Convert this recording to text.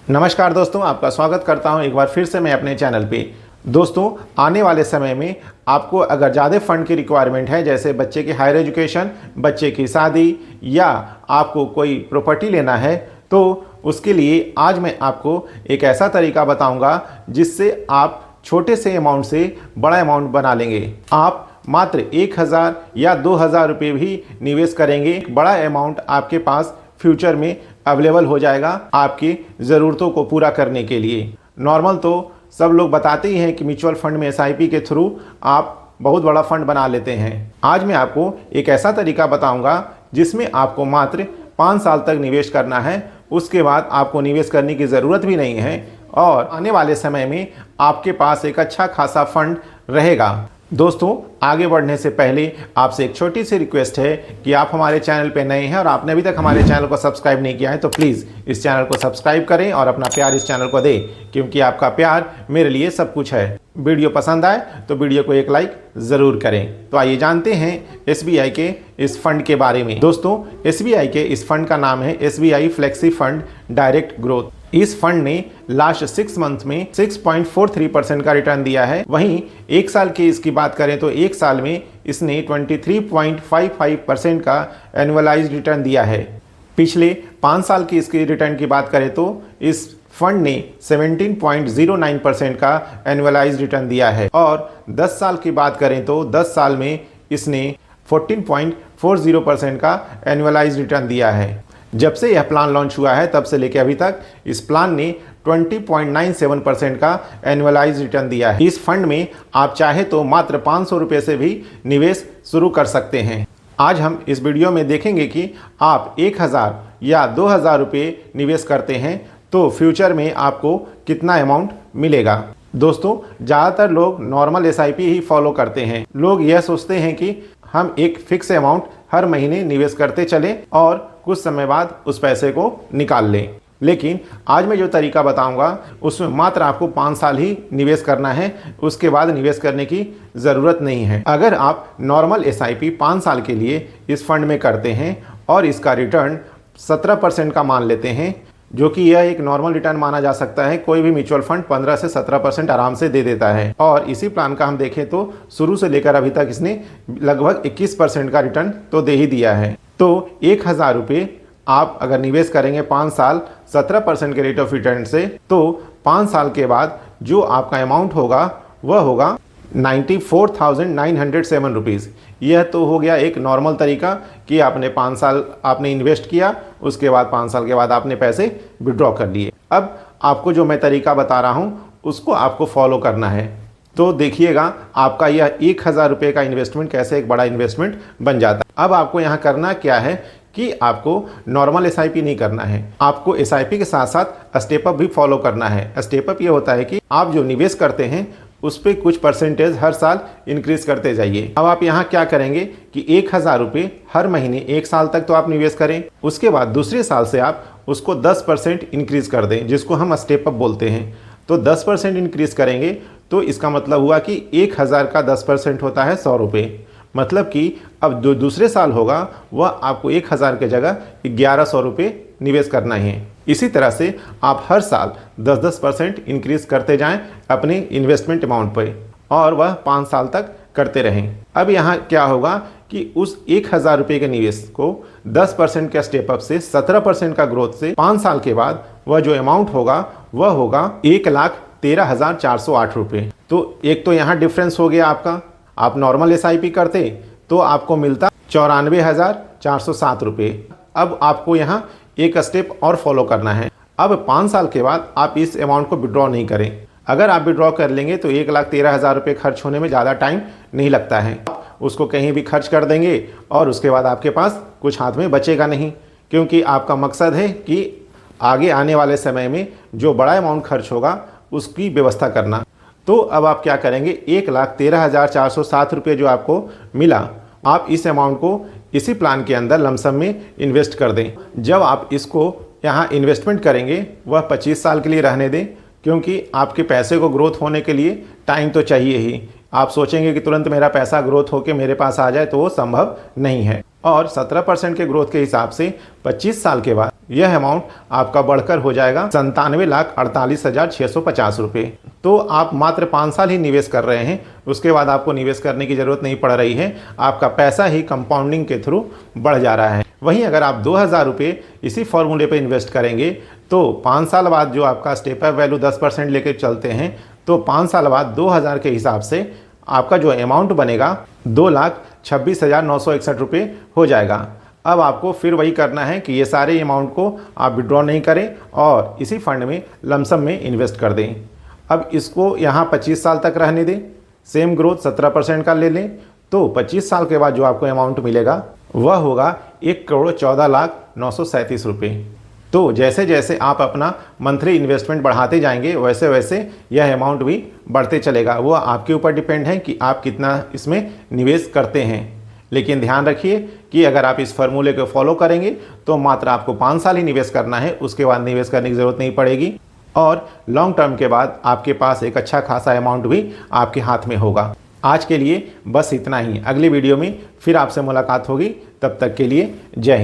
नमस्कार दोस्तों, आपका स्वागत करता हूं एक बार फिर से मैं अपने चैनल पे। दोस्तों, आने वाले समय में आपको अगर ज़्यादा फंड की रिक्वायरमेंट है, जैसे बच्चे की हायर एजुकेशन, बच्चे की शादी या आपको कोई प्रॉपर्टी लेना है, तो उसके लिए आज मैं आपको एक ऐसा तरीका बताऊंगा जिससे आप छोटे से अमाउंट से बड़ा अमाउंट बना लेंगे। आप मात्र 1,000 या 2,000 रुपये भी निवेश करेंगे, बड़ा अमाउंट आपके पास फ्यूचर में अवेलेबल हो जाएगा आपकी ज़रूरतों को पूरा करने के लिए। नॉर्मल तो सब लोग बताते ही हैं कि म्यूचुअल फंड में एसआईपी के थ्रू आप बहुत बड़ा फंड बना लेते हैं। आज मैं आपको एक ऐसा तरीका बताऊंगा जिसमें आपको मात्र 5 साल तक निवेश करना है, उसके बाद आपको निवेश करने की ज़रूरत भी नहीं है और आने वाले समय में आपके पास एक अच्छा खासा फंड रहेगा। दोस्तों, आगे बढ़ने से पहले आपसे एक छोटी सी रिक्वेस्ट है कि आप हमारे चैनल पे नए हैं और आपने अभी तक हमारे चैनल को सब्सक्राइब नहीं किया है तो प्लीज़ इस चैनल को सब्सक्राइब करें और अपना प्यार इस चैनल को दें, क्योंकि आपका प्यार मेरे लिए सब कुछ है। वीडियो पसंद आए तो वीडियो को एक लाइक ज़रूर करें। तो आइए जानते हैं एसबीआई के इस फंड के बारे में। दोस्तों, एसबीआई के इस फंड का नाम है SBI flexi fund direct growth. इस फंड ने लास्ट 6 मंथ में 6.43% का रिटर्न दिया है। वहीं एक साल की इसकी बात करें तो एक साल में इसने 23.55% का एनुअलाइज्ड रिटर्न दिया है। पिछले 5 साल की इसकी रिटर्न की बात करें तो इस फंड ने 17.09% का एनुअलाइज्ड रिटर्न दिया है और 10 साल की बात करें तो 10 साल में इसने 14.40% का एनुअलाइज्ड रिटर्न दिया है। जब से यह प्लान लॉन्च हुआ है तब से लेकर अभी तक इस प्लान ने 20.97% का एनुअलाइज रिटर्न दिया है। इस फंड में आप चाहे तो मात्र 500 रुपये से भी निवेश शुरू कर सकते हैं। आज हम इस वीडियो में देखेंगे कि आप 1,000 या 2,000 रुपये निवेश करते हैं तो फ्यूचर में आपको कितना अमाउंट मिलेगा। दोस्तों, ज़्यादातर लोग नॉर्मल एसआईपी ही फॉलो करते हैं। लोग यह सोचते हैं कि हम एक फिक्स अमाउंट हर महीने निवेश करते चलें और कुछ समय बाद उस पैसे को निकाल लें। लेकिन आज मैं जो तरीका बताऊंगा उसमें मात्र आपको 5 साल ही निवेश करना है, उसके बाद निवेश करने की ज़रूरत नहीं है। अगर आप नॉर्मल एसआईपी 5 साल के लिए इस फंड में करते हैं और इसका रिटर्न 17% का मान लेते हैं, जो कि यह एक नॉर्मल रिटर्न माना जा सकता है। कोई भी म्यूचुअल फंड 15 से 17% आराम से दे देता है और इसी प्लान का हम देखें तो शुरू से लेकर अभी तक इसने लगभग 21% का रिटर्न तो दे ही दिया है। तो 1,000 रुपये आप अगर निवेश करेंगे 5 साल 17% के रेट ऑफ रिटर्न से, तो 5 साल के बाद जो आपका अमाउंट होगा वह होगा 94,907 रुपीज़। यह तो हो गया एक नॉर्मल तरीका कि आपने 5 साल आपने इन्वेस्ट किया, उसके बाद 5 साल के बाद आपने पैसे विड्रॉ कर लिए। अब आपको जो मैं तरीका बता रहा हूँ उसको आपको फॉलो करना है। तो देखिएगा आपका यह 1,000 रुपये का इन्वेस्टमेंट कैसे एक बड़ा इन्वेस्टमेंट बन जाता है। अब आपको यहाँ करना क्या है कि आपको नॉर्मल एसआईपी नहीं करना है, आपको एसआईपी के साथ साथ स्टेप अप भी फॉलो करना है। स्टेप अप ये होता है कि आप जो निवेश करते हैं उस पर कुछ परसेंटेज हर साल इंक्रीज करते जाइए। अब आप यहाँ क्या करेंगे कि 1,000 रुपये हर महीने 1 साल तक तो आप निवेश करें, उसके बाद दूसरे साल से आप उसको 10% इंक्रीज कर दें, जिसको हम स्टेप अप बोलते हैं। तो 10% इंक्रीज करेंगे तो इसका मतलब हुआ कि 1,000 का 10% होता है 100 रुपये। मतलब कि अब जो दूसरे साल होगा वह आपको 1,000 के जगह 1,100 रुपये निवेश करना है। इसी तरह से आप हर साल 10% इंक्रीज करते जाएं अपने इन्वेस्टमेंट अमाउंट पर और वह 5 साल तक करते रहें। अब यहाँ क्या होगा कि उस 1,000 रुपये के निवेश को 10% के स्टेप अप से 17% का ग्रोथ से 5 साल के बाद वह जो अमाउंट होगा वह होगा 1,13,408 रुपये। तो एक तो यहाँ डिफरेंस हो गया आपका। आप नॉर्मल एसआईपी करते तो आपको मिलता 94,407 रुपये। अब आपको यहाँ एक स्टेप और फॉलो करना है। अब 5 साल के बाद आप इस अमाउंट को विड्रॉ नहीं करें। अगर आप विड्रॉ कर लेंगे तो 1,13,000 रुपये खर्च होने में ज़्यादा टाइम नहीं लगता है। आप उसको कहीं भी खर्च कर देंगे और उसके बाद आपके पास कुछ हाथ में बचेगा नहीं, क्योंकि आपका मकसद है कि आगे आने वाले समय में जो बड़ा अमाउंट खर्च होगा उसकी व्यवस्था करना। तो अब आप क्या करेंगे, 1,13,407 रुपये जो आपको मिला, आप इस अमाउंट को इसी प्लान के अंदर लमसम में इन्वेस्ट कर दें। जब आप इसको यहाँ इन्वेस्टमेंट करेंगे वह 25 साल के लिए रहने दें, क्योंकि आपके पैसे को ग्रोथ होने के लिए टाइम तो चाहिए ही। आप सोचेंगे कि तुरंत मेरा पैसा ग्रोथ होकर मेरे पास आ जाए तो वो संभव नहीं है। और 17% के ग्रोथ के हिसाब से 25 साल के बाद यह अमाउंट आपका बढ़कर हो जाएगा 97,48,650 रुपये। तो आप मात्र 5 साल ही निवेश कर रहे हैं, उसके बाद आपको निवेश करने की ज़रूरत नहीं पड़ रही है, आपका पैसा ही कंपाउंडिंग के थ्रू बढ़ जा रहा है। वहीं अगर आप 2,000 रुपये इसी फॉर्मूले पे इन्वेस्ट करेंगे तो 5 साल बाद जो आपका स्टेप अप वैल्यू 10% लेकर चलते हैं, तो 5 साल बाद 2,000 के हिसाब से आपका जो अमाउंट बनेगा 2,26,961 रुपये हो जाएगा। अब आपको फिर वही करना है कि ये सारे अमाउंट को आप विड्रॉ नहीं करें और इसी फंड में लमसम में इन्वेस्ट कर दें। अब इसको यहाँ 25 साल तक रहने दें, सेम ग्रोथ 17% का ले लें, तो 25 साल के बाद जो आपको अमाउंट मिलेगा वह होगा 1,14,09,37 रुपये। तो जैसे जैसे आप अपना मंथली इन्वेस्टमेंट बढ़ाते जाएंगे वैसे वैसे यह अमाउंट भी बढ़ते चलेगा। वो आपके ऊपर डिपेंड है कि आप कितना इसमें निवेश करते हैं। लेकिन ध्यान रखिए कि अगर आप इस फार्मूले को फॉलो करेंगे तो मात्र आपको 5 साल ही निवेश करना है, उसके बाद निवेश करने की ज़रूरत नहीं पड़ेगी और लॉन्ग टर्म के बाद आपके पास एक अच्छा खासा अमाउंट भी आपके हाथ में होगा। आज के लिए बस इतना ही। अगली वीडियो में फिर आपसे मुलाकात होगी, तब तक के लिए जय हिंद।